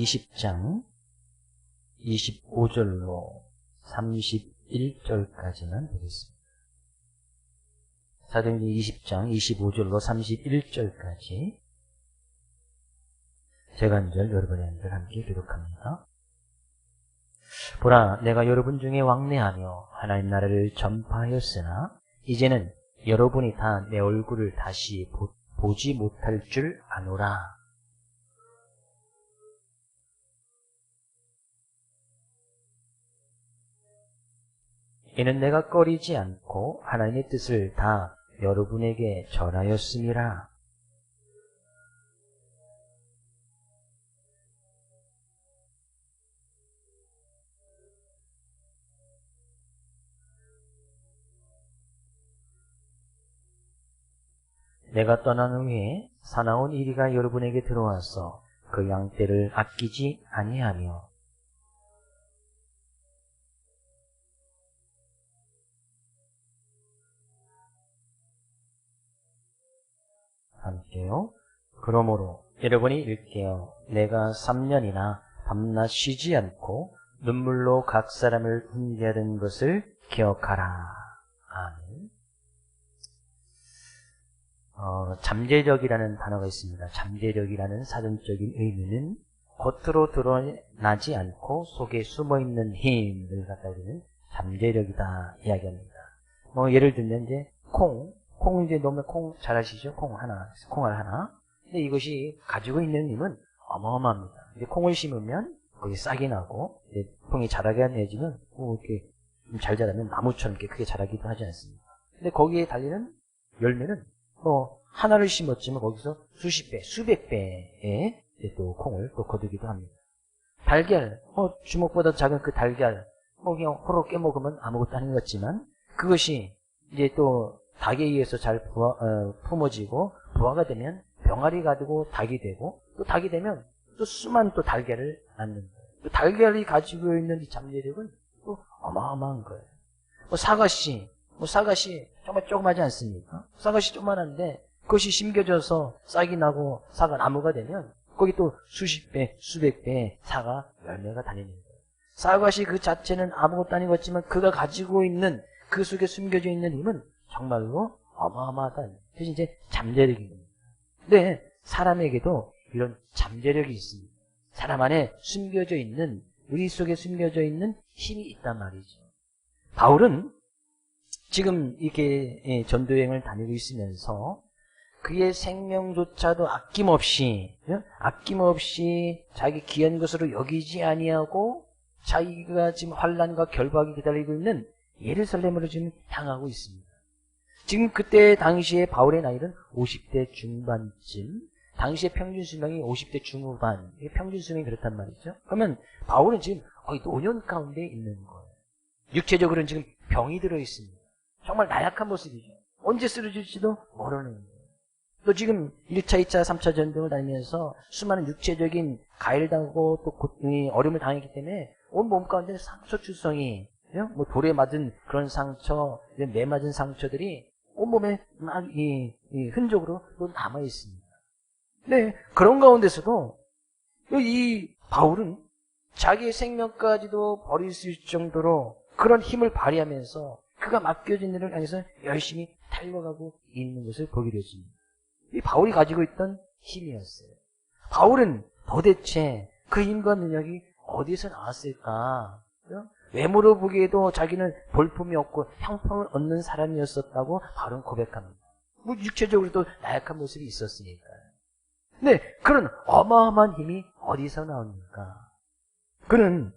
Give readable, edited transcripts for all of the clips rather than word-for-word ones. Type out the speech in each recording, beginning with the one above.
20장 25절로 31절까지만 보겠습니다. 사도행전 20장 25절로 31절까지 제가 한 절, 여러분의 한 절 함께 기록합니다. 보라, 내가 여러분 중에 왕래하며 하나님 나라를 전파하였으나 이제는 여러분이 다 내 얼굴을 다시 보지 못할 줄 아노라. 이는 내가 꺼리지 않고 하나님의 뜻을 다 여러분에게 전하였음이라. 내가 떠난 후에 사나운 이리가 여러분에게 들어와서 그 양떼를 아끼지 아니하며 함께요. 그러므로 여러분이 일깨어 내가 3년이나 밤낮 쉬지 않고 눈물로 각 사람을 훈계하던 것을 기억하라. 아멘. 잠재력이라는 단어가 있습니다. 잠재력이라는 사전적인 의미는 겉으로 드러나지 않고 속에 숨어있는 힘을 갖다 주는 잠재력이다 이야기합니다. 예를 들면 이제 콩 이제 넣으면 콩 잘 아시죠? 콩알 하나. 근데 이것이 가지고 있는 힘은 어마어마합니다. 이제 콩을 심으면 거기 싹이 나고 이제 콩이 자라게 내지면 이렇게 좀 잘 자라면 나무처럼 이렇게 크게 자라기도 하지 않습니까? 근데 거기에 달리는 열매는 하나를 심었지만 거기서 수십 배, 수백 배의 또 콩을 또 거두기도 합니다. 달걀, 주먹보다 작은 그 달걀, 그냥 호로 깨먹으면 아무것도 아닌 것 같지만 그것이 이제 또 닭에 의해서 잘 품어지고 부화가 되면 병아리 가지고 닭이 되고 또 닭이 되면 또 수많은 또 달걀을 낳는 거예요. 또 달걀이 가지고 있는 이 잠재력은 또 어마어마한 거예요. 사과씨 정말 조그마하지 않습니까? 사과씨 조그만한데 그것이 심겨져서 싹이 나고 사과 나무가 되면 거기 또 수십 배, 수백 배의 사과 열매가 달리는 거예요. 사과씨 그 자체는 아무것도 아닌 것 같지만 그가 가지고 있는 그 속에 숨겨져 있는 힘은 정말로 어마어마하다. 그래서 이제 잠재력입니다. 근데 사람에게도 이런 잠재력이 있습니다. 사람 안에 숨겨져 있는, 우리 속에 숨겨져 있는 힘이 있단 말이죠. 바울은 지금 이렇게 전도여행을 다니고 있으면서 그의 생명조차도 아낌없이 자기 귀한 것으로 여기지 아니하고 자기가 지금 환난과 결박이 기다리고 있는 예루살렘으로 지금 향하고 있습니다. 지금 그때 당시에 바울의 나이는 50대 중반쯤, 당시의 평균 수명이 50대 중후반, 평균 수명이 그렇단 말이죠. 그러면 바울은 지금 거의 노년 가운데 있는 거예요. 육체적으로는 지금 병이 들어 있습니다. 정말 나약한 모습이죠. 언제 쓰러질지도 모르는 거예요. 또 지금 1차, 2차, 3차 전쟁을 다니면서 수많은 육체적인 가해를 당하고 또 어려움을 당했기 때문에 온 몸 가운데 상처출성이, 돌에 맞은 그런 상처, 매 맞은 상처들이 온몸에 막 흔적으로 또 남아 있습니다. 네, 그런 가운데서도 이 바울은 자기의 생명까지도 버릴 수 있을 정도로 그런 힘을 발휘하면서 그가 맡겨진 일을 향해서 열심히 달려가고 있는 것을 보게 되었습니다. 이 바울이 가지고 있던 힘이었어요. 바울은 도대체 그 힘과 능력이 어디서 나왔을까? 외모로 보기에도 자기는 볼품이 없고 형통을 얻는 사람이었었다고 바울은 고백합니다. 육체적으로도 나약한 모습이 있었으니까. 근데 그런 어마어마한 힘이 어디서 나옵니까? 그는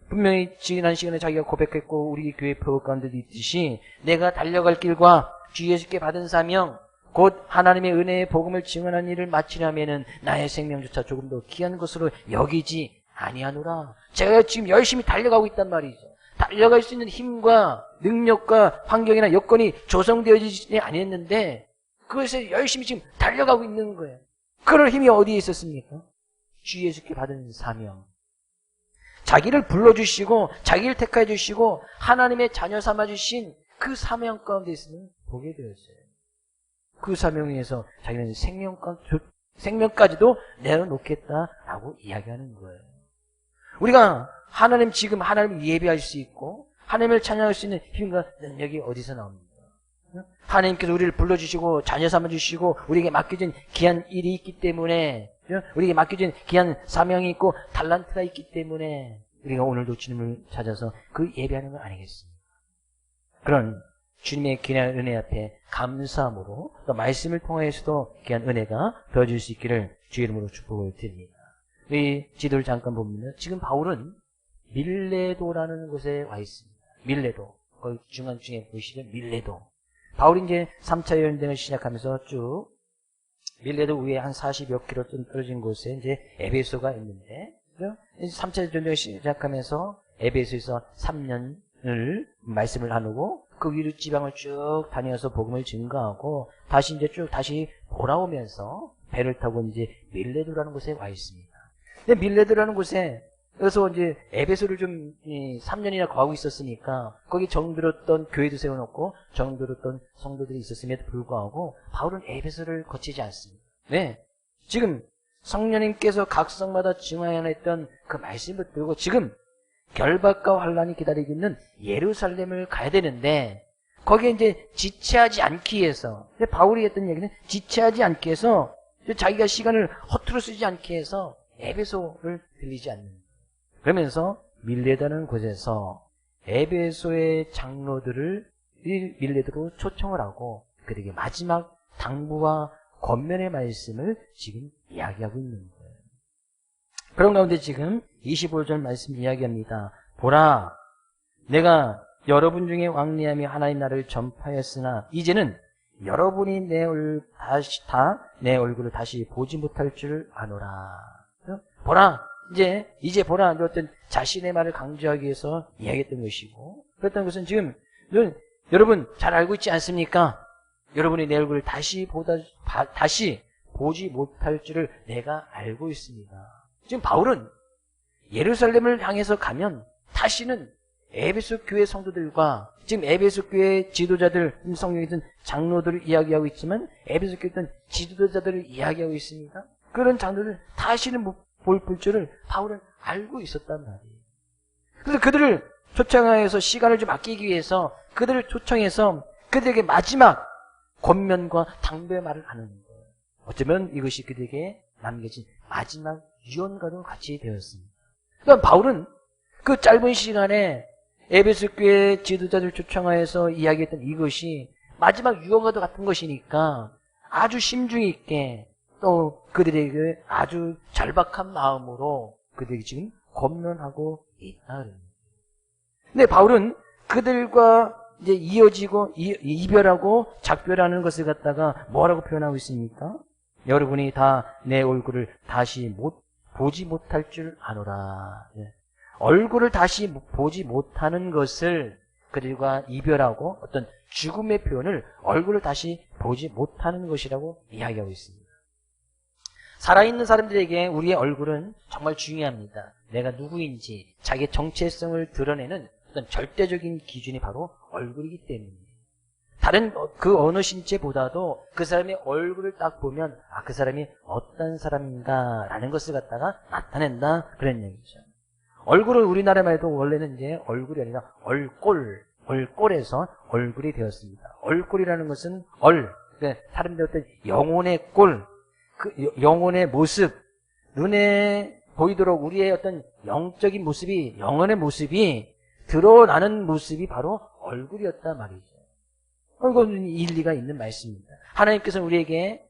분명히 지난 시간에 자기가 고백했고 우리 교회 표어 가운데도 있듯이 내가 달려갈 길과 주 예수께 받은 사명 곧 하나님의 은혜의 복음을 증언하는 일을 마치려면은 나의 생명조차 조금 더 귀한 것으로 여기지 아니하노라. 제가 지금 열심히 달려가고 있단 말이죠. 달려갈 수 있는 힘과 능력과 환경이나 여건이 조성되어지지 않았는데 그것에 열심히 지금 달려가고 있는 거예요. 그럴 힘이 어디에 있었습니까? 주 예수께 받은 사명. 자기를 불러주시고 자기를 택해 주시고 하나님의 자녀 삼아주신 그 사명 가운데 있으면 보게 되었어요. 그 사명에 의해서 자기는 생명까지도 내려놓겠다라고 이야기하는 거예요. 우리가 하나님 지금 하나님을 예배할 수 있고 하나님을 찬양할 수 있는 힘과 능력이 어디서 나옵니까? 하나님께서 우리를 불러주시고 자녀 삼아주시고 우리에게 맡겨진 귀한 일이 있기 때문에 우리에게 맡겨진 귀한 사명이 있고 달란트가 있기 때문에 우리가 오늘도 주님을 찾아서 그 예배하는 거 아니겠습니까? 그런 주님의 귀한 은혜 앞에 감사함으로 또 말씀을 통해서도 귀한 은혜가 더해질 수 있기를 주의 이름으로 축복을 드립니다. 이 지도를 잠깐 보면 지금 바울은 밀레도라는 곳에 와 있습니다. 밀레도. 거기 중간중에 보시죠. 밀레도. 바울이 이제 3차 여행을 시작하면서 쭉 밀레도 위에 한 40여 킬로 떨어진 곳에 이제 에베소가 있는데 3차 전쟁을 시작하면서 에베소에서 3년을 말씀을 나누고 그 위로 지방을 쭉 다녀서 복음을 증거하고 다시 이제 쭉 다시 돌아오면서 배를 타고 이제 밀레도라는 곳에 와 있습니다. 근데 밀레도라는 곳에 그래서 이제 에베소를 좀 3년이나 거하고 있었으니까 거기 정들었던 교회도 세워놓고 정들었던 성도들이 있었음에도 불구하고 바울은 에베소를 거치지 않습니다. 왜? 지금 성령님께서 각 성마다 증언했던 그 말씀을 들고 지금 결박과 환란이 기다리고 있는 예루살렘을 가야 되는데 거기에 이제 지체하지 않기 위해서 바울이 했던 얘기는 지체하지 않기 위해서 자기가 시간을 허투루 쓰지 않기 위해서 에베소를 들리지 않는 그러면서 밀레다는 곳에서 에베소의 장로들을 밀레도로 초청을 하고 그들에게 마지막 당부와 권면의 말씀을 지금 이야기하고 있는 거예요. 그런 가운데 지금 25절 말씀 이야기합니다. 보라, 내가 여러분 중에 왕래하며 하나님 나라를 전파했으나 이제는 여러분이 내 얼굴을 다시 보지 못할 줄 아노라. 보라, 이제 보라, 어떤 자신의 말을 강조하기 위해서 이야기했던 것이고, 그랬던 것은 지금, 여러분 잘 알고 있지 않습니까? 여러분이 내 얼굴을 다시 보지 못할 줄을 내가 알고 있습니다. 지금 바울은 예루살렘을 향해서 가면 다시는 에베소 교회 성도들과 지금 에베소 교회 지도자들, 성령이든 장로들을 이야기하고 있지만 에베소 교회 있던 지도자들을 이야기하고 있습니다. 그런 장로들 다시는 못 볼 줄을 바울은 알고 있었단 말이에요. 그래서 그들을 초청해서 시간을 좀 아끼기 위해서 그들을 초청해서 그들에게 마지막 권면과 당부의 말을 하는 거예요. 어쩌면 이것이 그들에게 남겨진 마지막 유언과도 같이 되었습니다. 그러니까 바울은 그 짧은 시간에 에베소 교회 지도자들 초청하여서 이야기했던 이것이 마지막 유언과도 같은 것이니까 아주 심중히 있게 또 그들에게 아주 절박한 마음으로 그들에게 지금 권면하고 있다. 근데 바울은 그들과 이제 이어지고 이별하고 작별하는 것을 갖다가 뭐라고 표현하고 있습니까? 여러분이 다 내 얼굴을 다시 보지 못할 줄 아노라. 얼굴을 다시 보지 못하는 것을 그들과 이별하고 어떤 죽음의 표현을 얼굴을 다시 보지 못하는 것이라고 이야기하고 있습니다. 살아있는 사람들에게 우리의 얼굴은 정말 중요합니다. 내가 누구인지 자기의 정체성을 드러내는 어떤 절대적인 기준이 바로 얼굴이기 때문이에요. 다른 그 어느 신체보다도 그 사람의 얼굴을 딱 보면 그 사람이 어떤 사람인가 라는 것을 갖다가 나타낸다 그런 얘기죠. 얼굴은 우리나라 말도 원래는 이제 얼굴이 아니라 얼꼴에서 얼굴이 되었습니다. 얼꼴이라는 것은 그러니까 사람들의 어떤 영혼의 꼴, 그 영혼의 모습, 눈에 보이도록 우리의 어떤 영적인 모습이, 영혼의 모습이 드러나는 모습이 바로 얼굴이었단 말이죠. 이건 일리가 있는 말씀입니다. 하나님께서는 우리에게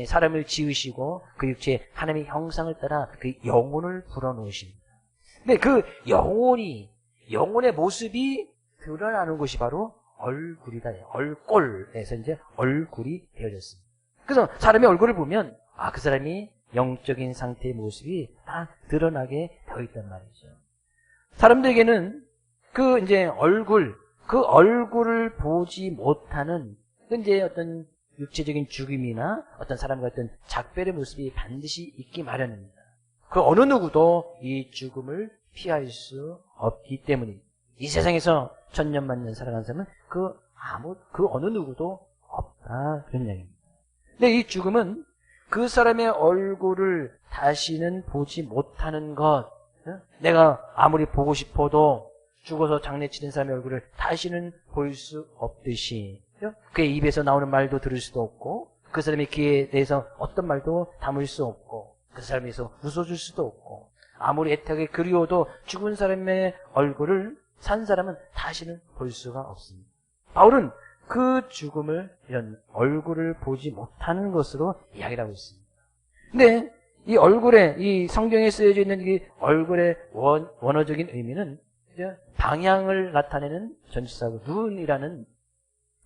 사람을 지으시고 그 육체에 하나님의 형상을 따라 그 영혼을 불어넣으십니다. 근데 그 영혼의 모습이 드러나는 것이 바로 얼굴이다. 얼꼴에서 이제 얼굴이 되어졌습니다. 그래서 사람의 얼굴을 보면 그 사람이 영적인 상태의 모습이 다 드러나게 되어 있단 말이죠. 사람들에게는 그 이제 그 얼굴을 보지 못하는 이제 어떤 육체적인 죽음이나 어떤 사람과 어떤 작별의 모습이 반드시 있기 마련입니다. 그 어느 누구도 이 죽음을 피할 수 없기 때문입니다. 이 세상에서 천년만년 살아가는 사람은 그 어느 누구도 없다 그런 얘기입니다. 근데 이 죽음은 그 사람의 얼굴을 다시는 보지 못하는 것, 내가 아무리 보고 싶어도 죽어서 장례치는 사람의 얼굴을 다시는 볼 수 없듯이 그의 입에서 나오는 말도 들을 수도 없고 그 사람의 귀에 대해서 어떤 말도 담을 수 없고 그 사람에서 웃어줄 수도 없고 아무리 애타게 그리워도 죽은 사람의 얼굴을 산 사람은 다시는 볼 수가 없습니다. 바울은 그 죽음을 이런 얼굴을 보지 못하는 것으로 이야기를 하고 있습니다. 근데 이 얼굴에 이 성경에 쓰여져 있는 이 얼굴의 원어적인 의미는 방향을 나타내는 전치사고 눈이라는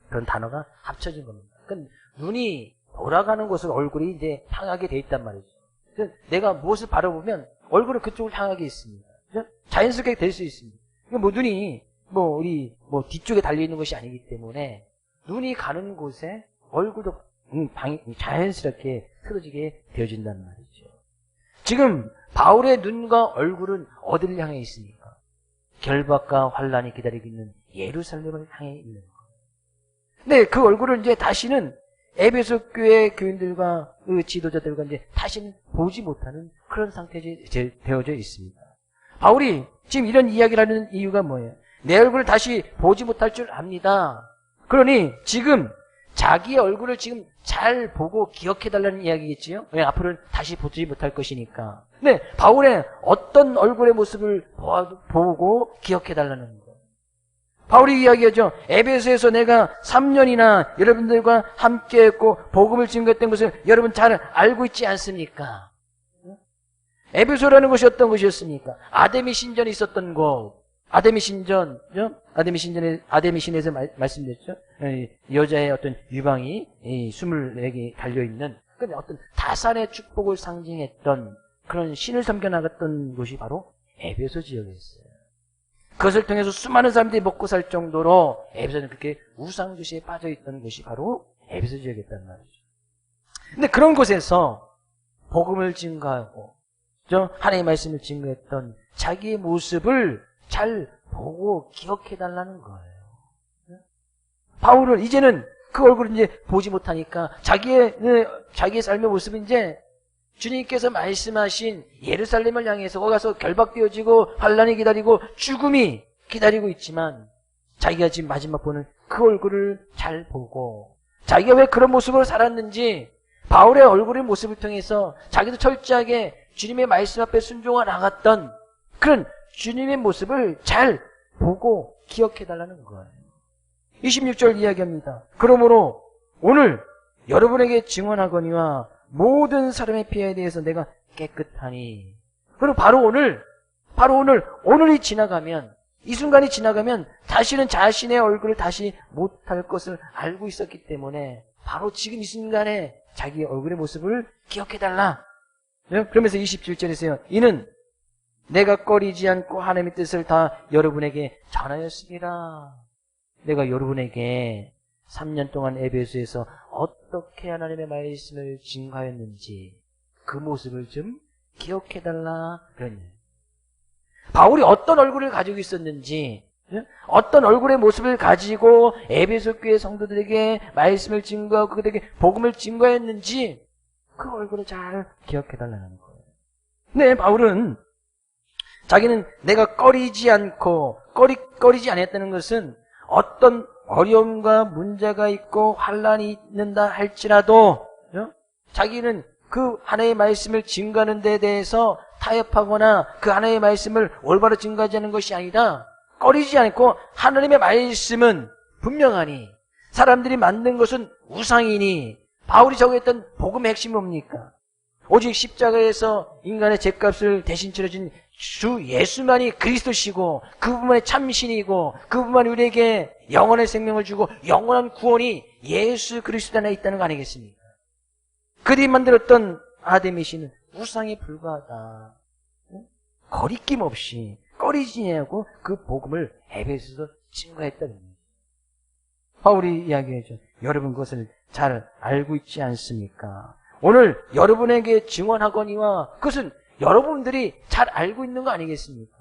그런 단어가 합쳐진 겁니다. 그러니까 눈이 돌아가는 곳을 얼굴이 이제 향하게 돼 있단 말이죠. 그래서 내가 무엇을 바라보면 얼굴은 그쪽을 향하게 있습니다. 자연스럽게 될 수 있습니다. 그러니까 눈이 우리 뒤쪽에 달려 있는 것이 아니기 때문에 눈이 가는 곳에 얼굴도 자연스럽게 틀어지게 되어진다는 말이죠. 지금 바울의 눈과 얼굴은 어디를 향해 있습니까? 결박과 환란이 기다리고 있는 예루살렘을 향해 있는 거예요. 근데 그 얼굴을 이제 다시는 에베소 교회 교인들과 그 지도자들과 이제 다시는 보지 못하는 그런 상태에 되어져 있습니다. 바울이 지금 이런 이야기를 하는 이유가 뭐예요? 내 얼굴을 다시 보지 못할 줄 압니다. 그러니 지금 자기의 얼굴을 지금 잘 보고 기억해달라는 이야기겠지요? 왜 앞으로는 다시 보지 못할 것이니까. 근데 바울의 어떤 얼굴의 모습을 보고 기억해달라는 거예요. 바울이 이야기하죠. 에베소에서 내가 3년이나 여러분들과 함께했고 복음을 증거했던 것을 여러분 잘 알고 있지 않습니까? 에베소라는 것이 어떤 것이었습니까? 아데미 신전이 있었던 곳. 아데미 신전, 아데미 신에서 말씀드렸죠. 여자의 어떤 유방이 24개 달려있는 어떤 다산의 축복을 상징했던 그런 신을 섬겨나갔던 곳이 바로 에베소 지역이었어요. 그것을 통해서 수많은 사람들이 먹고 살 정도로 에베소는 그렇게 우상주시에 빠져있던 곳이 바로 에베소 지역이었단 말이죠. 근데 그런 곳에서 복음을 증거하고 하나님의 말씀을 증거했던 자기의 모습을 잘 보고 기억해달라는 거예요. 바울은 이제는 그 얼굴을 이제 보지 못하니까 자기의 삶의 모습은 이제 주님께서 말씀하신 예루살렘을 향해서 거기 가서 결박되어지고 환란이 기다리고 죽음이 기다리고 있지만 자기가 지금 마지막 보는 그 얼굴을 잘 보고 자기가 왜 그런 모습으로 살았는지 바울의 얼굴의 모습을 통해서 자기도 철저하게 주님의 말씀 앞에 순종해 나갔던 그런 주님의 모습을 잘 보고 기억해달라는 거예요. 26절 이야기합니다. 그러므로 오늘 여러분에게 증언하거니와 모든 사람의 피해에 대해서 내가 깨끗하니. 그리고 바로 오늘이 지나가면, 이 순간이 지나가면 다시는 자신의 얼굴을 다시 못할 것을 알고 있었기 때문에 바로 지금 이 순간에 자기 얼굴의 모습을 기억해달라. 그러면서 27절에서요. 이는 내가 꺼리지 않고 하나님의 뜻을 다 여러분에게 전하였으리라. 내가 여러분에게 3년 동안 에베소에서 어떻게 하나님의 말씀을 증거하였는지 그 모습을 좀 기억해달라. 그러네요. 바울이 어떤 얼굴을 가지고 있었는지, 어떤 얼굴의 모습을 가지고 에베소 교회 성도들에게 말씀을 증거하고 그들에게 복음을 증거했는지 그 얼굴을 잘 기억해달라는 거예요. 네, 바울은 자기는 내가 꺼리지 않고 꺼리지 않았다는 것은 어떤 어려움과 문제가 있고 환란이 있는다 할지라도 자기는 그 하나님의 말씀을 증거하는 데 대해서 타협하거나 그 하나님의 말씀을 올바로 증거하지 않는 것이 아니라 꺼리지 않고 하나님의 말씀은 분명하니 사람들이 만든 것은 우상이니 바울이 적용했던 복음의 핵심이 뭡니까? 오직 십자가에서 인간의 죄값을 대신 치러진 주 예수만이 그리스도시고 그분만이 참신이고 그분만이 우리에게 영원의 생명을 주고 영원한 구원이 예수 그리스도 안에 있다는 거 아니겠습니까? 그들이 만들었던 아데미 신은 우상에 불과하다. 거리낌 없이 꺼리지 않고 그 복음을 에베소에서 증거했다는 겁니다. 바울이 이야기하죠. 여러분 그것을 잘 알고 있지 않습니까? 오늘 여러분에게 증언하거니와 그것은 여러분들이 잘 알고 있는 거 아니겠습니까?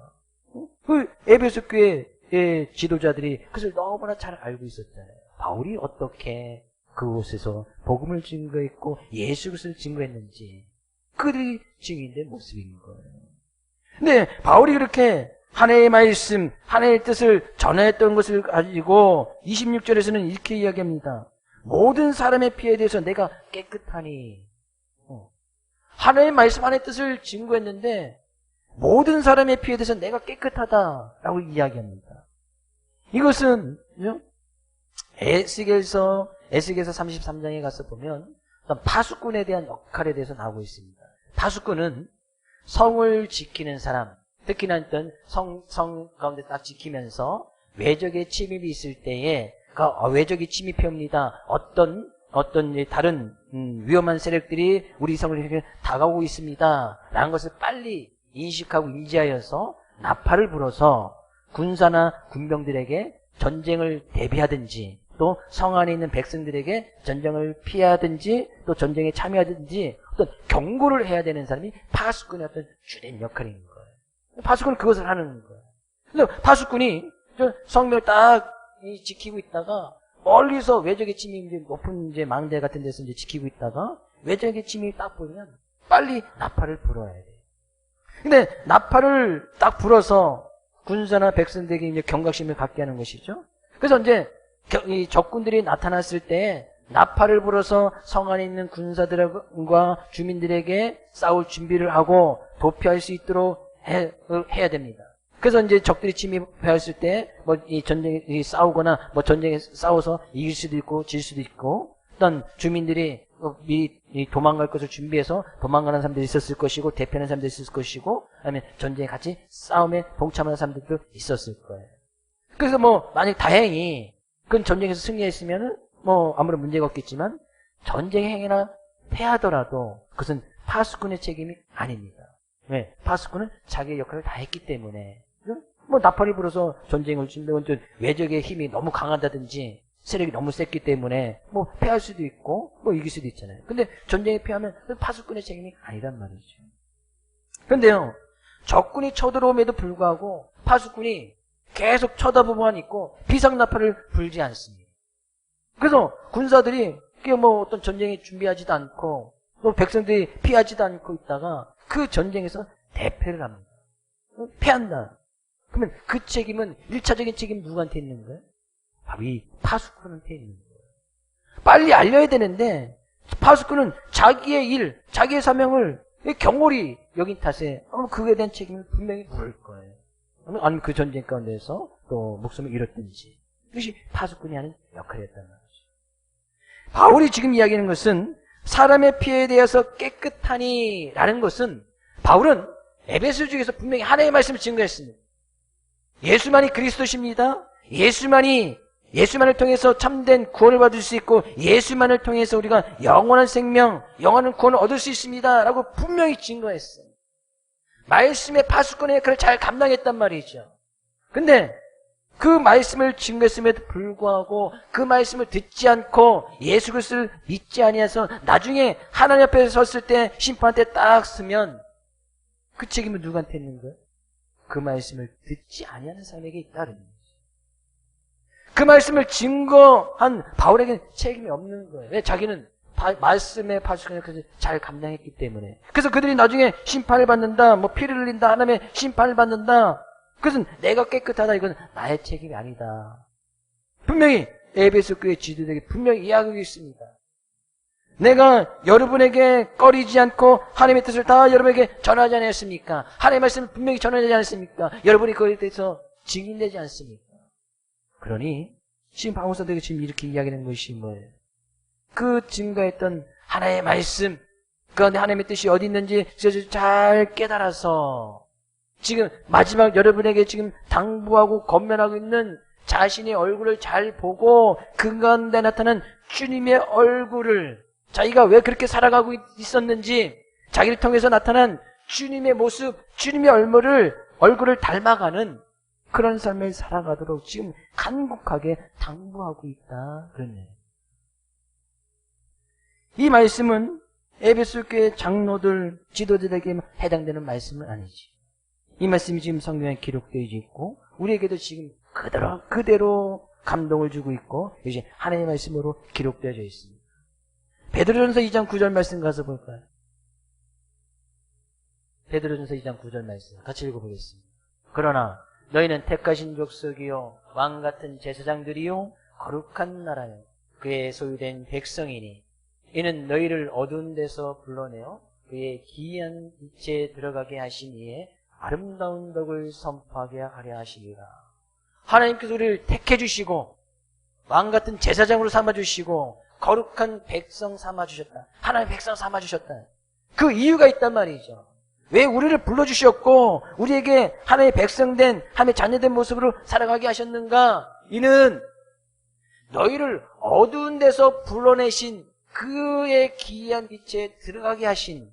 그 에베소 교회의 지도자들이 그것을 너무나 잘 알고 있었잖아요. 바울이 어떻게 그곳에서 복음을 증거했고 예수 그리스도를 증거했는지 그들이 증인된 모습인 거예요. 근데 바울이 그렇게 하나님의 말씀, 하나님의 뜻을 전했던 것을 가지고 26절에서는 이렇게 이야기합니다. 모든 사람의 피에 대해서 내가 깨끗하니. 하나님의 말씀, 하나님의 뜻을 증거했는데 모든 사람의 피에 대해서 내가 깨끗하다라고 이야기합니다. 이것은 에스겔서 33장에 가서 보면 파수꾼에 대한 역할에 대해서 나오고 있습니다. 파수꾼은 성을 지키는 사람, 특히나 어떤 성 가운데 딱 지키면서 외적의 침입이 있을 때에 외적이 침입해 옵니다. 어떤 다른 위험한 세력들이 우리 성을 다가오고 있습니다. 라는 것을 빨리 인식하고 인지하여서 나팔을 불어서 군사나 군병들에게 전쟁을 대비하든지 또 성 안에 있는 백성들에게 전쟁을 피하든지 또 전쟁에 참여하든지 어떤 경고를 해야 되는 사람이 파수꾼의 어떤 주된 역할인 거예요. 파수꾼은 그것을 하는 거예요. 그래서 파수꾼이 성벽을 딱 지키고 있다가 멀리서 외적의 침입이 높은 망대 같은 데서 지키고 있다가 외적의 침입이 딱 보이면 빨리 나팔을 불어야 돼요. 근데 나팔을 딱 불어서 군사나 백성들에게 이제 경각심을 갖게 하는 것이죠. 그래서 이제 이 적군들이 나타났을 때 나팔을 불어서 성 안에 있는 군사들과 주민들에게 싸울 준비를 하고 도피할 수 있도록 해야 됩니다. 그래서 이제 적들이 침입했을 때 뭐 이 전쟁에 싸우거나 뭐 전쟁에 싸워서 이길 수도 있고 질 수도 있고 어떤 주민들이 미리 도망갈 것을 준비해서 도망가는 사람들이 있었을 것이고 대피하는 사람들이 있었을 것이고 아니면 전쟁에 같이 싸움에 동참하는 사람들도 있었을 거예요. 그래서 뭐 만약 다행히 그 전쟁에서 승리했으면은 뭐 아무런 문제가 없겠지만 전쟁에 행해나 패하더라도 그것은 파수꾼의 책임이 아닙니다. 왜? 파수꾼은 자기의 역할을 다 했기 때문에 뭐 나팔이 불어서 전쟁을 준비하면 외적의 힘이 너무 강하다든지 세력이 너무 셌기 때문에 뭐 패할 수도 있고 뭐 이길 수도 있잖아요. 근데 전쟁에 패하면 파수꾼의 책임이 아니란 말이죠. 그런데요, 적군이 쳐들어옴에도 불구하고 파수꾼이 계속 쳐다보고만 있고 비상나팔을 불지 않습니다. 그래서 군사들이 뭐 어떤 전쟁에 준비하지도 않고 또 백성들이 피하지도 않고 있다가 그 전쟁에서 대패를 합니다. 패한다. 그러면 그 책임은 1차적인 책임은 누구한테 있는 거예요? 바로 이 파수꾼한테 있는 거예요. 빨리 알려야 되는데 파수꾼은 자기의 일, 자기의 사명을 경홀히 여긴 탓에 그거에 대한 책임을 분명히 물을 거예요. 아니면 그 전쟁 가운데서 또 목숨을 잃었든지. 그것이 파수꾼이 하는 역할이었단 말이죠. 바울이 지금 이야기하는 것은 사람의 피에 대해서 깨끗하니 라는 것은 바울은 에베소서에서 분명히 하나님의 말씀을 증거했습니다. 예수만이 그리스도십니다. 예수만을 통해서 참된 구원을 받을 수 있고 예수만을 통해서 우리가 영원한 생명, 영원한 구원을 얻을 수 있습니다. 라고 분명히 증거했어요. 말씀의 파수꾼의 역할을 잘 감당했단 말이죠. 근데 그 말씀을 증거했음에도 불구하고 그 말씀을 듣지 않고 예수 그리스도를 믿지 아니해서 나중에 하나님 앞에 섰을 때 심판대 딱 서면 그 책임은 누구한테 있는 거예요? 그 말씀을 듣지 아니하는 사람에게 있다는 거죠. 그 말씀을 증거한 바울에게는 책임이 없는 거예요. 왜? 자기는 말씀의 파수꾼을 잘 감당했기 때문에. 그래서 그들이 나중에 심판을 받는다, 뭐 피를 흘린다, 하나님의 심판을 받는다. 그것은 내가 깨끗하다, 이건 나의 책임이 아니다. 분명히 에베소 교회 지도자에게 분명히 이야기하고 있습니다. 내가 여러분에게 꺼리지 않고 하나님의 뜻을 다 여러분에게 전하지 않았습니까? 하나님의 말씀을 분명히 전하지 않았습니까? 여러분이 그에 대해서 증인되지 않습니까? 그러니 지금 바울 사도가 지금 이렇게 이야기하는 것이 뭐예요? 그 증거했던 하나님의 말씀, 그 안에 하나님의 뜻이 어디 있는지 잘 깨달아서 지금 마지막 여러분에게 지금 당부하고 권면하고 있는 자신의 얼굴을 잘 보고 그 가운데 나타난 주님의 얼굴을 자기가 왜 그렇게 살아가고 있었는지 자기를 통해서 나타난 주님의 모습, 주님의 얼굴을 닮아가는 그런 삶을 살아가도록 지금 간곡하게 당부하고 있다. 그러네. 이 말씀은 에베소 교회 장로들, 지도자들에게 해당되는 말씀은 아니지. 이 말씀이 지금 성경에 기록되어 있고 우리에게도 지금 그대로 감동을 주고 있고 이제 하나님의 말씀으로 기록되어 있습니다. 베드로전서 2장 9절 말씀 가서 볼까요? 베드로전서 2장 9절 말씀 같이 읽어보겠습니다. 그러나 너희는 택하신 족속이요 왕같은 제사장들이요 거룩한 나라요 그의 소유된 백성이니 이는 너희를 어두운 데서 불러내어 그의 기이한 빛에 들어가게 하신 이에 아름다운 덕을 선포하게 하려 하시리라. 하나님께서 우리를 택해 주시고 왕같은 제사장으로 삼아 주시고 거룩한 백성 삼아 주셨다. 하나님의 백성 삼아 주셨다. 그 이유가 있단 말이죠. 왜 우리를 불러주셨고 우리에게 하나님의 백성된 하나님의 자녀된 모습으로 살아가게 하셨는가? 이는 너희를 어두운 데서 불러내신 그의 기이한 빛에 들어가게 하신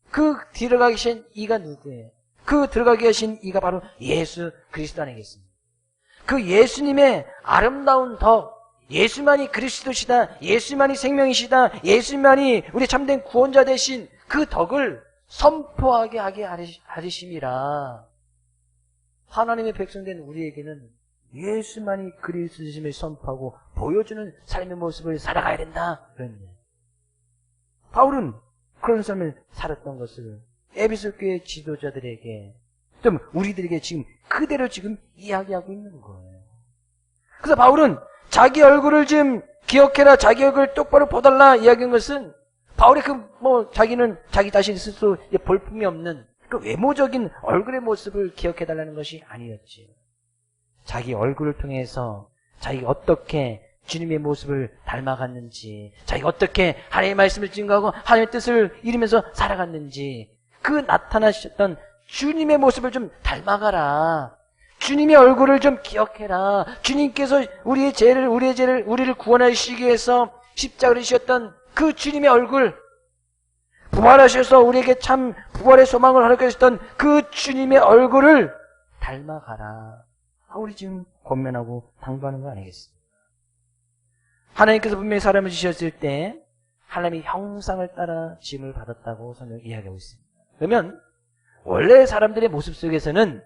그 들어가게 하신 이가 누구예요? 그 들어가게 하신 이가 바로 예수 그리스도 아니겠습니까? 그 예수님의 아름다운 덕, 예수만이 그리스도시다, 예수만이 생명이시다, 예수만이 우리 참된 구원자 되신 그 덕을 선포하게 하게 하리심이라. 하나님의 백성된 우리에게는 예수만이 그리스도심을 선포하고 보여주는 삶의 모습을 살아가야 된다. 그랬네. 바울은 그런 삶을 살았던 것을 에베소 교회 지도자들에게 좀 우리들에게 지금 그대로 지금 이야기하고 있는 거예요. 그래서 바울은 자기 얼굴을 좀 기억해라, 자기 얼굴을 똑바로 보달라 이야기한 것은 바울의 자기는 자기 자신 스스로 볼품이 없는 그 외모적인 얼굴의 모습을 기억해달라는 것이 아니었지. 자기 얼굴을 통해서 자기가 어떻게 주님의 모습을 닮아갔는지, 자기가 어떻게 하나님의 말씀을 증거하고 하나님의 뜻을 이루면서 살아갔는지, 그 나타나셨던 주님의 모습을 좀 닮아가라. 주님의 얼굴을 좀 기억해라. 주님께서 우리의 죄를 우리를 구원하시기 위해서 십자가를 지셨던 그 주님의 얼굴, 부활하셔서 우리에게 참 부활의 소망을 허락해 주셨던 그 주님의 얼굴을 닮아가라. 우리 지금 권면하고 당부하는 거 아니겠습니까? 하나님께서 분명히 사람을 지으셨을 때 하나님의 형상을 따라 지음을 받았다고 성경이 이야기하고 있습니다. 그러면 원래 사람들의 모습 속에서는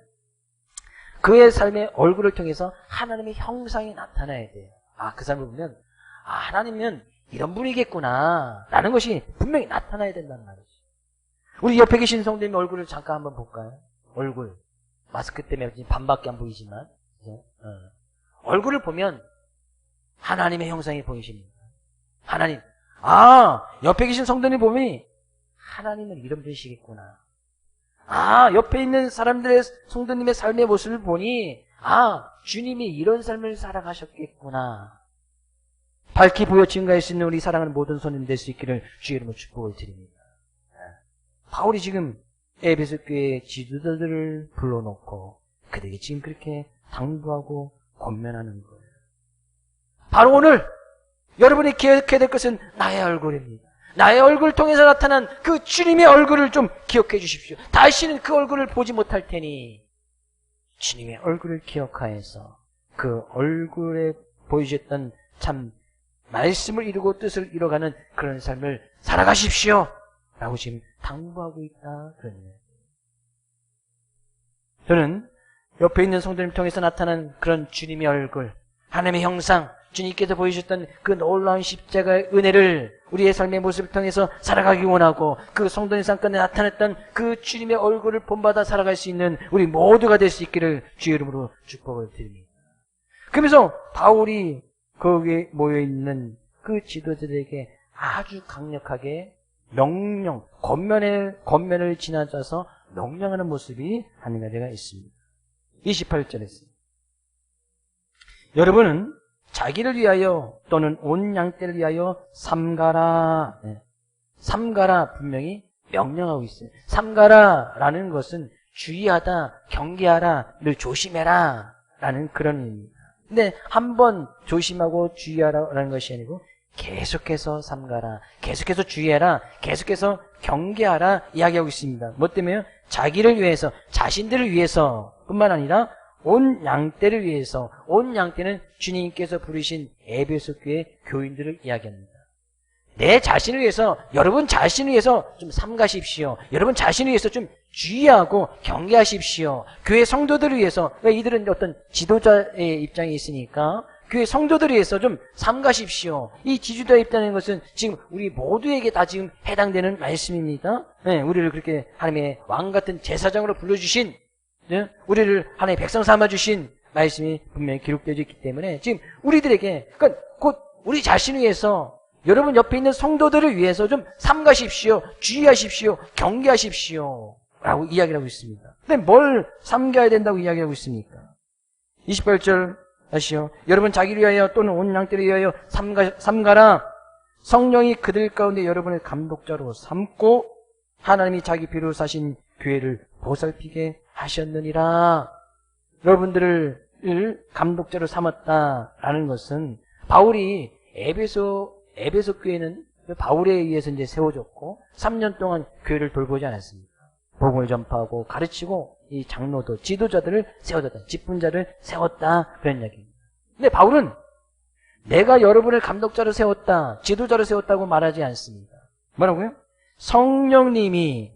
그의 삶의 얼굴을 통해서 하나님의 형상이 나타나야 돼요. 그 사람을 보면 하나님은 이런 분이겠구나 라는 것이 분명히 나타나야 된다는 말이죠. 우리 옆에 계신 성도님의 얼굴을 잠깐 한번 볼까요? 얼굴. 마스크 때문에 반밖에 안 보이지만 얼굴을 보면 하나님의 형상이 보이십니다. 하나님. 옆에 계신 성도님 보면 하나님은 이런 분이시겠구나. 옆에 있는 사람들의 성도님의 삶의 모습을 보니 주님이 이런 삶을 살아가셨겠구나. 밝히 보여 증가할 수 있는 우리 사랑하는 모든 손님 될 수 있기를 주의 이름으로 축복을 드립니다. 바울이 지금 에베소 교회 지도자들을 불러놓고 그들에게 지금 그렇게 당부하고 권면하는 거예요. 바로 오늘 여러분이 기억해야 될 것은 나의 얼굴입니다. 나의 얼굴을 통해서 나타난 그 주님의 얼굴을 좀 기억해 주십시오. 다시는 그 얼굴을 보지 못할 테니 주님의 얼굴을 기억하여서 그 얼굴에 보여주셨던 참 말씀을 이루고 뜻을 이뤄가는 그런 삶을 살아가십시오 라고 지금 당부하고 있다 그러네요. 저는 옆에 있는 성도님 통해서 나타난 그런 주님의 얼굴, 하나님의 형상, 주님께서 보여주셨던 그 놀라운 십자가의 은혜를 우리의 삶의 모습을 통해서 살아가기 원하고 그 성도님 삶가운데 나타났던 그 주님의 얼굴을 본받아 살아갈 수 있는 우리 모두가 될 수 있기를 주의 이름으로 축복을 드립니다. 그러면서 바울이 거기에 모여있는 그 지도자들에게 아주 강력하게 명령, 권면을 지나쳐서 명령하는 모습이 한 가지가 있습니다. 28절에 여러분은 자기를 위하여 또는 온 양떼를 위하여 삼가라. 삼가라 분명히 명령하고 있어요. 삼가라라는 것은 주의하다, 경계하라, 늘 조심해라 라는 그런 의미입니다. 근데 한번 조심하고 주의하라라는 것이 아니고 계속해서 삼가라, 계속해서 주의해라, 계속해서 경계하라 이야기하고 있습니다. 뭐 때문에요? 자기를 위해서, 자신들을 위해서 뿐만 아니라 온 양떼를 위해서, 온 양떼는 주님께서 부르신 에베소 교회 교인들을 이야기합니다. 내 자신을 위해서, 여러분 자신을 위해서 좀 삼가십시오. 여러분 자신을 위해서 좀 주의하고 경계하십시오. 교회 성도들을 위해서, 이들은 어떤 지도자의 입장에 있으니까 교회 성도들을 위해서 좀 삼가십시오. 이 지주자에 있다는 것은 지금 우리 모두에게 다 지금 해당되는 말씀입니다. 네, 우리를 그렇게 하나님의 왕 같은 제사장으로 불러주신, 네, 우리를 하나님의 백성 삼아주신 말씀이 분명히 기록되어 있기 때문에 지금 우리들에게, 그러니까 곧 우리 자신을 위해서, 여러분 옆에 있는 성도들을 위해서 좀 삼가십시오. 주의하십시오. 경계하십시오. 라고 이야기를 하고 있습니다. 근데 뭘 삼가야 된다고 이야기하고 있습니까? 28절 아시오? 여러분 자기를 위하여 또는 온 양떼를 위하여 삼가라. 성령이 그들 가운데 여러분을 감독자로 삼고 하나님이 자기 피로 사신 교회를 보살피게 하셨느니라. 여러분들을 감독자로 삼았다라는 것은 바울이 에베소 교회는 바울에 의해서 이제 세워졌고 3년 동안 교회를 돌보지 않았습니까? 복음을 전파하고 가르치고 이 장로도 지도자들을 세워졌다. 직분자를 세웠다. 그런 이야기입니다. 근데 바울은 내가 여러분을 감독자로 세웠다, 지도자로 세웠다고 말하지 않습니다. 뭐라고요? 성령이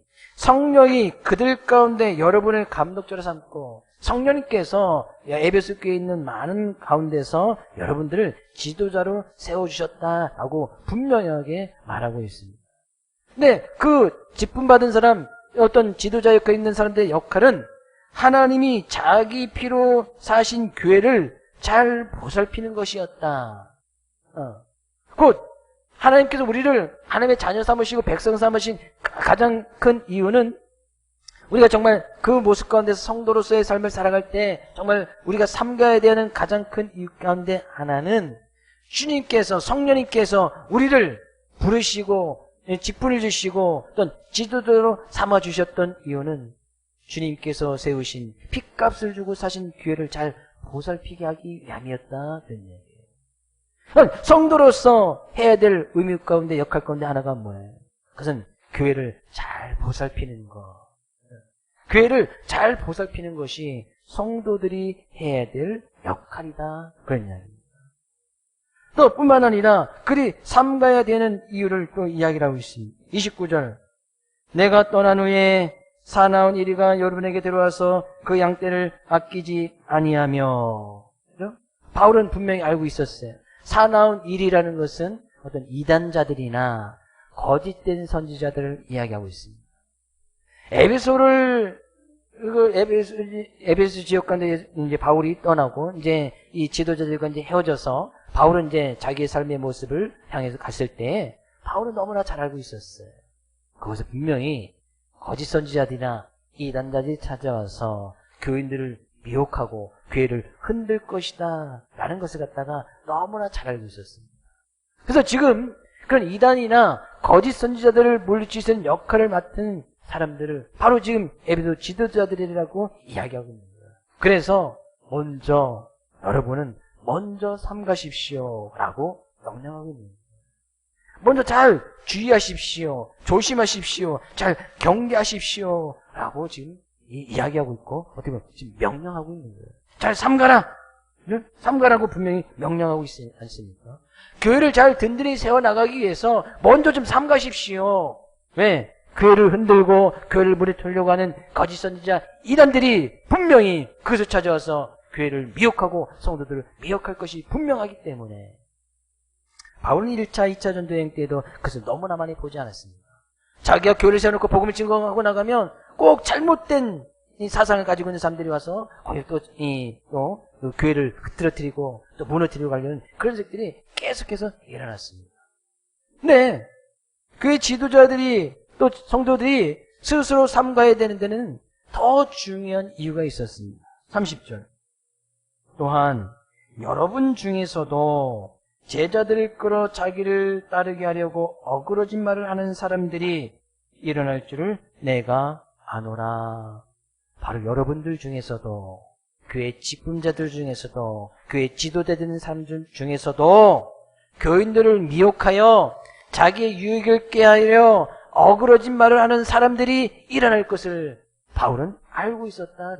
그들 가운데 여러분을 감독자로 삼고 성령님께서 에베소 교회에 있는 많은 가운데서 여러분들을 지도자로 세워주셨다라고 분명하게 말하고 있습니다. 근데 그 직분받은 사람, 어떤 지도자 역할에 있는 사람들의 역할은 하나님이 자기 피로 사신 교회를 잘 보살피는 것이었다. 곧 하나님께서 우리를 하나님의 자녀 삼으시고 백성 삼으신 가장 큰 이유는 우리가 정말 그 모습 가운데서 성도로서의 삶을 살아갈 때 정말 우리가 삼가야 되는 가장 큰 이유 가운데 하나는 주님께서, 성령님께서 우리를 부르시고 직분을 주시고 어떤 지도자로 삼아주셨던 이유는 주님께서 세우신 핏값을 주고 사신 교회를 잘 보살피게 하기 위함이었다. 그런 얘기예요. 성도로서 해야 될 의미 가운데, 역할 가운데 하나가 뭐예요? 그것은 교회를 잘 보살피는 것. 교회를 잘 보살피는 것이 성도들이 해야 될 역할이다. 그런 이야기입니다. 또 뿐만 아니라 그리 삼가야 되는 이유를 또 이야기를 하고 있습니다. 29절. 내가 떠난 후에 사나운 이리가 여러분에게 들어와서 그 양떼를 아끼지 아니하며. 그죠? 바울은 분명히 알고 있었어요. 사나운 일이라는 것은 어떤 이단자들이나 거짓된 선지자들을 이야기하고 있습니다. 에베소 지역 가운데 이제 바울이 떠나고 이제 이 지도자들과 이제 헤어져서 바울은 이제 자기의 삶의 모습을 향해서 갔을 때 바울은 너무나 잘 알고 있었어요. 거기서 분명히 거짓 선지자들이나 이단자들이 찾아와서 교인들을 미혹하고 교회를 흔들 것이다 라는 것을 갖다가 너무나 잘 알고 있었습니다. 그래서 지금 그런 이단이나 거짓 선지자들을 물리치는 역할을 맡은 사람들을 바로 지금 에베소 지도자들이라고 이야기하고 있는 거예요. 그래서 여러분은 먼저 삼가십시오 라고 명령하고 있는 거예요. 먼저 잘 주의하십시오. 조심하십시오. 잘 경계하십시오 라고 지금 이야기하고 있고 어떻게 보면 지금 명령하고 있는 거예요. 잘 삼가라. 삼가라고 분명히 명령하고 있지 않습니까? 교회를 잘 든든히 세워나가기 위해서 먼저 좀 삼가십시오. 왜? 교회를 흔들고 교회를 무너뜨리려고 하는 거짓 선지자 이단들이 분명히 그것을 찾아와서 교회를 미혹하고 성도들을 미혹할 것이 분명하기 때문에 바울은 1차, 2차 전도여행 때에도 그것을 너무나 많이 보지 않았습니다. 자기가 교회를 세워놓고 복음을 증거하고 나가면 꼭 잘못된 이 사상을 가지고 있는 사람들이 와서 거기 또 그 교회를 흐트러뜨리고 또 무너뜨리고 가려는 그런 것들이 계속해서 일어났습니다. 근데 교회 지도자들이 또 성도들이 스스로 삼가야 되는 데는 더 중요한 이유가 있었습니다. 30절. 또한 여러분 중에서도 제자들을 끌어 자기를 따르게 하려고 어그러진 말을 하는 사람들이 일어날 줄을 내가 아노라. 바로 여러분들 중에서도, 교회 직분자들 중에서도, 교회 지도되는 사람들 중에서도 교인들을 미혹하여 자기의 유익을 꾀하려 어그러진 말을 하는 사람들이 일어날 것을 바울은 알고 있었다.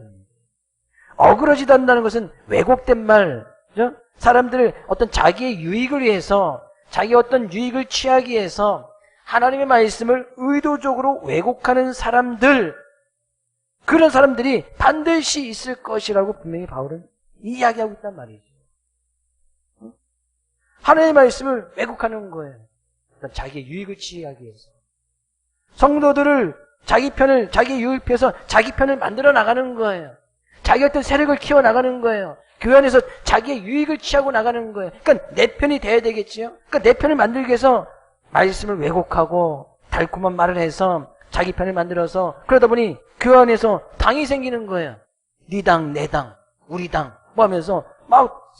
어그러지다 한다는 것은 왜곡된 말, 그죠? 사람들을 어떤 자기의 유익을 위해서, 자기 어떤 유익을 취하기 위해서 하나님의 말씀을 의도적으로 왜곡하는 사람들, 그런 사람들이 반드시 있을 것이라고 분명히 바울은 이야기하고 있단 말이죠. 하나님의 말씀을 왜곡하는 거예요. 자기의 유익을 취하기 위해서. 성도들을 자기 유익 피해서 자기 편을 만들어 나가는 거예요. 자기 어떤 세력을 키워 나가는 거예요. 교회 안에서 자기의 유익을 취하고 나가는 거예요. 그러니까 내 편이 돼야 되겠지요. 그러니까 내 편을 만들기 위해서 말씀을 왜곡하고 달콤한 말을 해서 자기 편을 만들어서 그러다 보니 교회 안에서 당이 생기는 거예요. 네 당, 내 당, 우리 당 뭐 하면서 막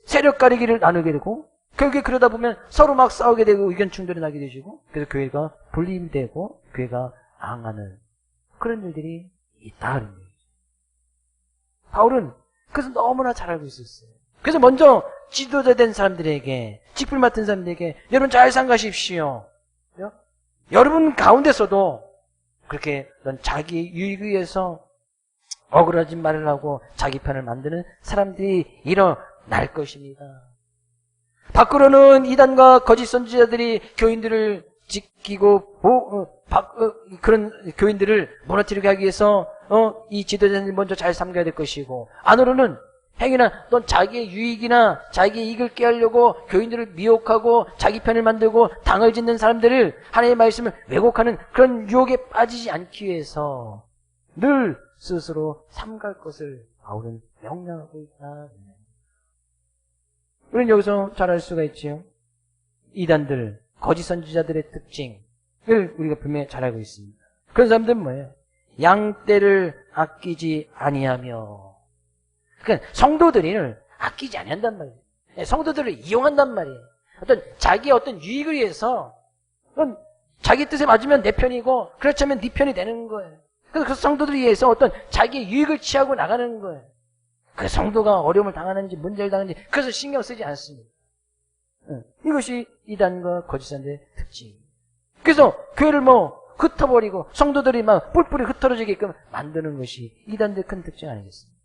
세력 가리기를 나누게 되고 결국에 그러다 보면 서로 막 싸우게 되고 의견 충돌이 나게 되시고 그래서 교회가 분리되고 교회가 망하는 그런 일들이 있다. 바울은 그래서 너무나 잘 알고 있었어요. 그래서 먼저 지도자 된 사람들에게 직분 맡은 사람들에게 여러분 잘 삼가십시오. 여러분 가운데서도 그렇게 자기 유익을 위해서 억울하진 말을 하고 자기 편을 만드는 사람들이 일어날 것입니다. 밖으로는 이단과 거짓 선지자들이 교인들을 지키고 그런 교인들을 무너뜨리게 하기 위해서 이 지도자들이 먼저 잘 삼가야 될 것이고 안으로는 행위나 또 자기의 유익이나 자기의 이익을 꾀하려고 교인들을 미혹하고 자기 편을 만들고 당을 짓는 사람들을 하나님의 말씀을 왜곡하는 그런 유혹에 빠지지 않기 위해서 늘 스스로 삼갈 것을 바울은 명령하고 있다. 우리는 여기서 잘 알 수가 있지요. 이단들, 거짓 선지자들의 특징을 우리가 분명히 잘 알고 있습니다. 그런 사람들은 뭐예요? 양떼를 아끼지 아니하며. 그러니까 성도들을 아끼지 아니한단 말이에요. 성도들을 이용한단 말이에요. 자기의 어떤 유익을 위해서 자기 뜻에 맞으면 내 편이고 그렇지 않으면 네 편이 되는 거예요. 그래서 그 성도들을 위해서 어떤 자기의 유익을 취하고 나가는 거예요. 그 성도가 어려움을 당하는지 문제를 당하는지 그래서 신경 쓰지 않습니다. 이것이 이단과 거짓선지자의 특징입니다. 그래서 교회를 흩어버리고 성도들이 막 뿔뿔이 흩어지게끔 만드는 것이 이단들의 큰 특징 아니겠습니까?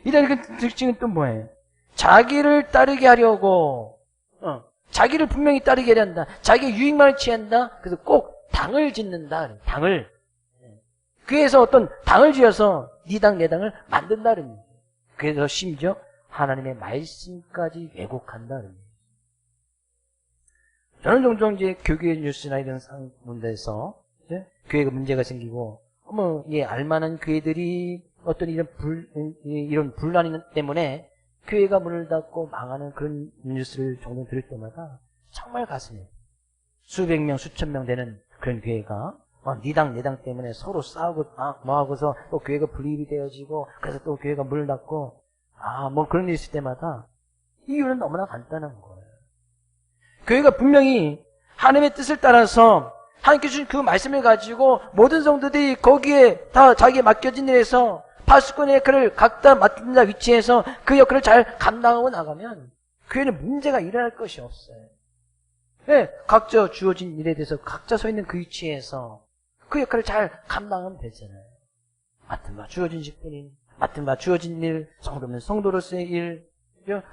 이단의 큰 특징은 또 뭐예요? 자기를 따르게 하려고 자기를 분명히 따르게 하려 한다. 자기의 유익만을 취한다. 그래서 꼭 당을 짓는다. 당을. 그래서 어떤 당을 지어서 네 당, 내 당을 만든다. 그래서 심지어 하나님의 말씀까지 왜곡한다. 저는 종종 이제 교회 뉴스나 이런 상문에서 교회가 문제가 생기고 알만한 교회들이 어떤 이런 분란 때문에 교회가 문을 닫고 망하는 그런 뉴스를 종종 들을 때마다 정말 가슴에 수백 명, 수천 명 되는 그런 교회가 네 당, 내 당 때문에 서로 싸우고 하고서 또 교회가 분립이 되어지고 그래서 또 교회가 문을 닫고 그런 일이 있을 때마다 이유는 너무나 간단한 거예요. 교회가 분명히 하나님의 뜻을 따라서 하나님께 주신 그 말씀을 가지고 모든 성도들이 거기에 다 자기에 맡겨진 일에서 파수꾼의 역할을 각자 맡은 자 위치에서 그 역할을 잘 감당하고 나가면 교회는 문제가 일어날 것이 없어요. 각자 주어진 일에 대해서 각자 서 있는 그 위치에서 그 역할을 잘 감당하면 되잖아요. 맡은 바 주어진 직분인, 맡은 바 주어진 일, 성도는 성도로서의 일,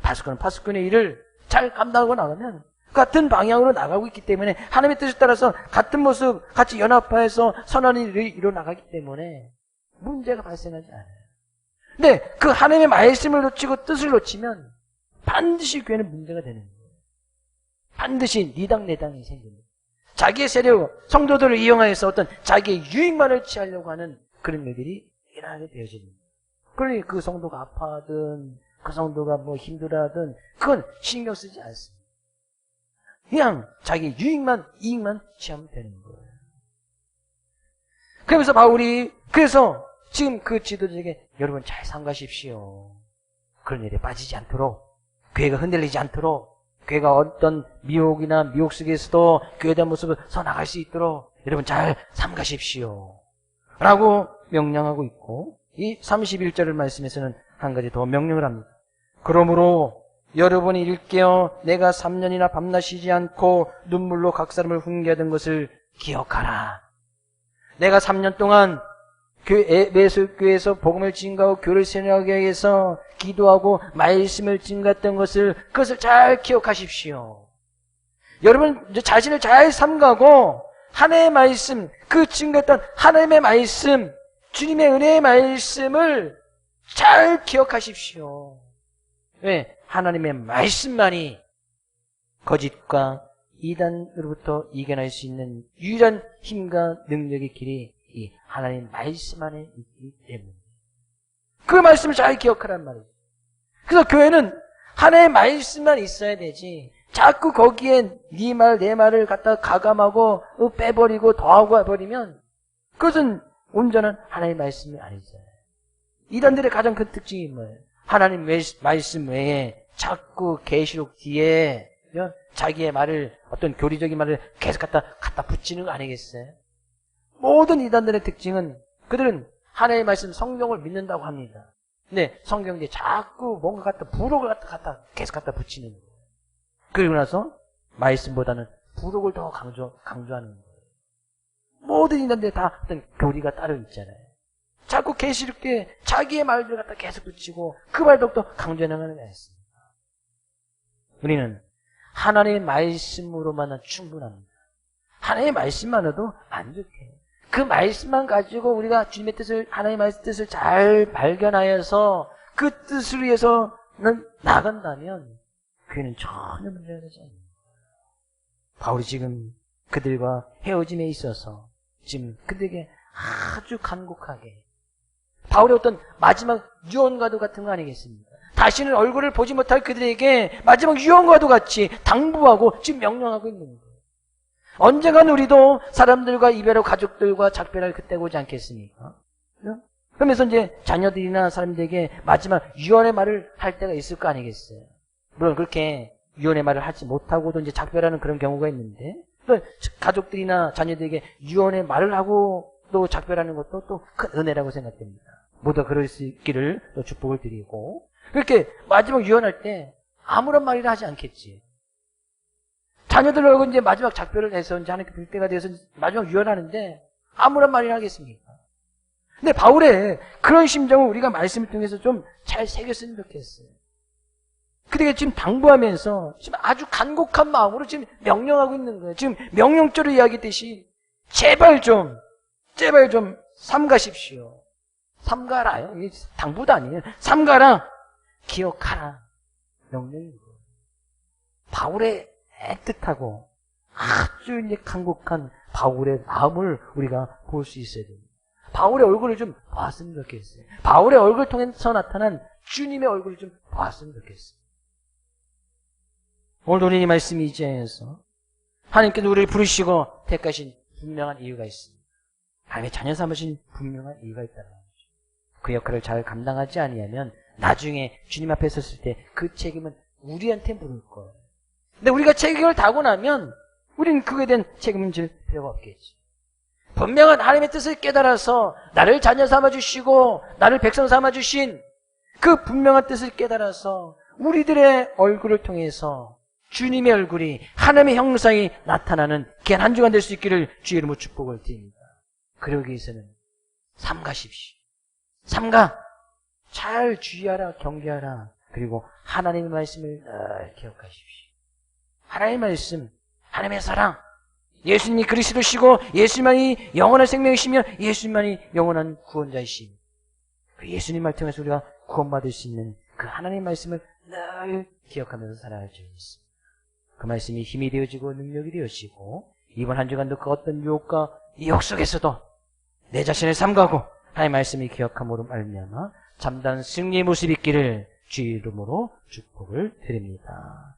파수꾼은 파수꾼의 일을 잘 감당하고 나가면 같은 방향으로 나가고 있기 때문에 하나님의 뜻에 따라서 같은 모습, 같이 연합하여서 선한 일을 이뤄나가기 때문에 문제가 발생하지 않아요. 근데 그 하나님의 말씀을 놓치고 뜻을 놓치면 반드시 교회는 문제가 되는 거예요. 반드시 네 당, 내 당이 생깁니다. 자기의 세력, 성도들을 이용하여서 어떤 자기의 유익만을 취하려고 하는 그런 일들이 일어나게 되어집니다. 그러니 그 성도가 아파하든 그 성도가 힘들어하든 그건 신경 쓰지 않습니다. 그냥 자기 유익만, 이익만 취하면 되는 거예요. 그러면서 바울이 그래서 지금 그 지도자에게 여러분 잘 삼가십시오. 그런 일에 빠지지 않도록, 교회가 흔들리지 않도록, 교회가 어떤 미혹이나 미혹 속에서도 교회에 대한 모습을 서 나갈 수 있도록 여러분 잘 삼가십시오. 라고 명령하고 있고 이 31절 말씀에서는 한 가지 더 명령을 합니다. 그러므로 여러분이 일깨어 내가 3년이나 밤낮 쉬지 않고 눈물로 각 사람을 훈계하던 것을 기억하라. 내가 3년 동안 에베소 교회에서 복음을 증거하고 교를 세뇌하기 위해서 기도하고 말씀을 증거했던 그것을 잘 기억하십시오. 여러분 자신을 잘 삼가고 하나님의 말씀, 그 증거했던 하나님의 말씀, 주님의 은혜의 말씀을 잘 기억하십시오. 왜? 하나님의 말씀만이 거짓과 이단으로부터 이겨낼 수 있는 유일한 힘과 능력의 길이 이 하나님 말씀 안에 있기 때문에 그 말씀을 잘 기억하란 말이에요. 그래서 교회는 하나님의 말씀만 있어야 되지 자꾸 거기에 네 말 내 말을 갖다 가감하고 빼버리고 더하고 해버리면 그것은 온전한 하나님의 말씀이 아니잖아요. 이단들의 가장 큰 특징이 뭐예요? 하나님 말씀 외에 자꾸 계시록 뒤에 자기의 말을 어떤 교리적인 말을 계속 갖다 붙이는 거 아니겠어요? 모든 이단들의 특징은 그들은 하나님의 말씀 성경을 믿는다고 합니다. 근데 성경에 자꾸 뭔가 부록을 계속 갖다 붙이는 거예요. 그리고 나서 말씀보다는 부록을 더 강조하는 거예요. 모든 인간들 다 어떤 교리가 따로 있잖아요. 자꾸 계시록 때 자기의 말들을 갖다 계속 붙이고 그 말도 또 강조하는 게 있습니다. 우리는 하나님의 말씀으로만 충분합니다. 하나님의 말씀만으로도 만족해요. 그 말씀만 가지고 우리가 주님의 뜻을, 하나님의 말씀 뜻을 잘 발견하여서 그 뜻을 위해서는 나간다면 교회는 전혀 문제가 되지 않습니다. 바울이 지금 그들과 헤어짐에 있어서 지금 그들에게 아주 간곡하게 바울의 어떤 마지막 유언과도 같은 거 아니겠습니까? 다시는 얼굴을 보지 못할 그들에게 마지막 유언과도 같이 당부하고 지금 명령하고 있는 거예요. 언젠간 우리도 사람들과 이별하고 가족들과 작별할 그때가 오지 않겠습니까? 그러면서 이제 자녀들이나 사람들에게 마지막 유언의 말을 할 때가 있을 거 아니겠어요? 물론 그렇게 유언의 말을 하지 못하고도 이제 작별하는 그런 경우가 있는데 또 가족들이나 자녀들에게 유언의 말을 하고 또 작별하는 것도 또 큰 은혜라고 생각됩니다. 모두 그럴 수 있기를 또 축복을 드리고 그렇게 마지막 유언할 때 아무런 말이라 하지 않겠지. 자녀들하고 이제 마지막 작별을 해서 이제 하나님께 볼 때가 돼서 마지막 유언하는데 아무런 말이라 하겠습니까? 근데 바울의 그런 심정을 우리가 말씀을 통해서 좀 잘 새겼으면 좋겠어요. 그들에게 지금 당부하면서 지금 아주 간곡한 마음으로 지금 명령하고 있는 거예요. 지금 명령조로 이야기했듯이 제발 좀 삼가십시오. 삼가라요. 이게 당부도 아니에요. 삼가라. 기억하라. 명령이고. 바울의 애틋하고 아주 이제 간곡한 바울의 마음을 우리가 볼 수 있어야 됩니다. 바울의 얼굴을 좀 봤으면 좋겠어요. 바울의 얼굴을 통해서 나타난 주님의 얼굴을 좀 봤으면 좋겠어요. 오늘 우리 이 말씀이 이제에서 하나님께서 우리를 부르시고 택하신 분명한 이유가 있습니다. 하나님의 자녀 삼으신 분명한 이유가 있다는 거죠. 그 역할을 잘 감당하지 아니하면 나중에 주님 앞에 섰을 때 그 책임은 우리한테 물을 거예요. 근데 우리가 책임을 다고 나면 우리는 그거에 대한 책임을 질 필요가 없겠지. 분명한 하나님의 뜻을 깨달아서 나를 자녀 삼아주시고 나를 백성 삼아주신 그 분명한 뜻을 깨달아서 우리들의 얼굴을 통해서 주님의 얼굴이 하나님의 형상이 나타나는 귀한 한 주간 될 수 있기를 주의 이름으로 축복을 드립니다. 그러기 위해서는 삼가십시오. 삼가 잘 주의하라 경계하라. 그리고 하나님의 말씀을 늘 기억하십시오. 하나님의 말씀, 하나님의 사랑, 예수님이 그리스도시고 예수님만이 영원한 생명이시며 예수님만이 영원한 구원자이시며 그 예수님 말 통해서 우리가 구원받을 수 있는 그 하나님의 말씀을 늘 기억하면서 살아갈 줄 믿습니다. 그 말씀이 힘이 되어지고 능력이 되어지고 이번 한 주간도 그 어떤 유혹과 미혹 속에서도 내 자신을 삼가고 하나님의 말씀을 기억함으로 말미암아 참다운 승리의 모습이 있기를 주의 이름으로 축복을 드립니다.